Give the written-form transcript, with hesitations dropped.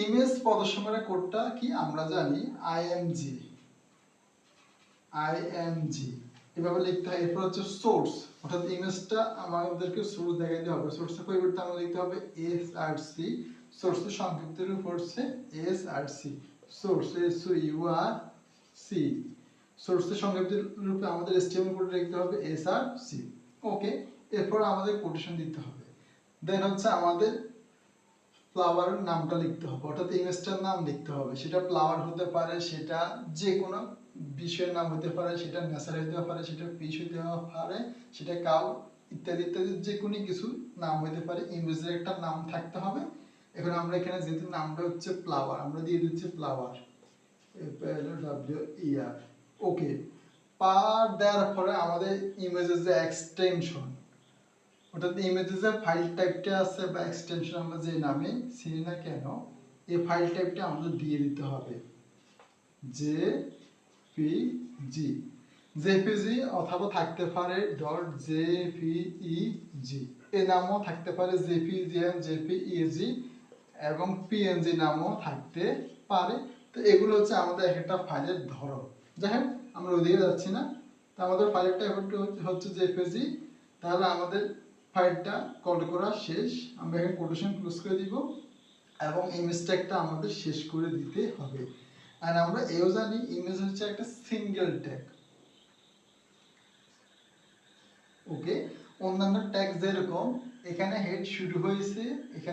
Image প্রদর্শনের কোডটা কি আমরা জানি আইএমজি এভাবে লিখতে হয়। এরপর হচ্ছে সোর্স, অর্থাৎ ইমেজটা আমাদেরকে সোর্স দেখাইতে হবে। সোর্সের পরিবর্তে আমরা লিখতে হবে এসআরসি। সোর্সের সংক্ষিপ্ত রূপ হচ্ছে এসআরসি, সোর্স SOURC। সোর্সের সংক্ষিপ্ত রূপে আমাদের HTML কোড লিখতে হবে এসআরসি। ওকে, এরপর আমাদের কোটেশন দিতে হবে। দেন হচ্ছে আমাদের ফ্লাওয়ারের নামটা লিখতে হবে, অর্থাৎ ইমেজটার নাম লিখতে হবে। সেটা ফ্লাওয়ার হতে পারে, সেটা যে কোনো বিষয়ের নাম হতে পারে, সেটা নেচার হতে পারে, সেটা ফিশ হতে পারে, সেটা কাউ ইত্যাদি ইত্যাদি যে কোনো কিছু নাম হতে পারে। ইমেজের একটা নাম থাকতে হবে। এখন আমরা এখানে যেহেতু নামটা হচ্ছে ফ্লাওয়ার, আমরা দিয়ে দিচ্ছি ফ্লাওয়ার FLWER। ওকে, পার দেওয়ার পরে আমাদের ইমেজের যে এক্সটেনশন, অর্থাৎ ইমেজের যে ফাইল টাইপটা আছে বা এক্সটেনশন আমরা যে নামে চিনি না কেন, এই ফাইল টাইপটা আমাদের দিয়ে দিতে হবে জেপিজি অথবা থাকতে পারে .jpeg, এই নামও থাকতে পারে জেপিইজি এবং পিএনজি নামও থাকতে পারে। তো এগুলো হচ্ছে আমাদের একটা ফাইলের ধরন। যাই হোক, আমরা ওদিকে যাচ্ছি না। তো আমাদের ফাইলের টাইপ হচ্ছে জেপিজি। তাহলে আমাদের ফাইলটা কল করা শেষ। আমরা এখানে কোটেশন ক্লোজ করে দিব এবং ইমেজ ট্যাগটা আমাদের শেষ করে দিতে হবে। আর আমরা এও জানি ইমেজ হচ্ছে একটা সিঙ্গেল ট্যাগ। ওকে, অন্যান্য ট্যাগ যেরকম এখানে হেড শুরু হয়েছে, এখানে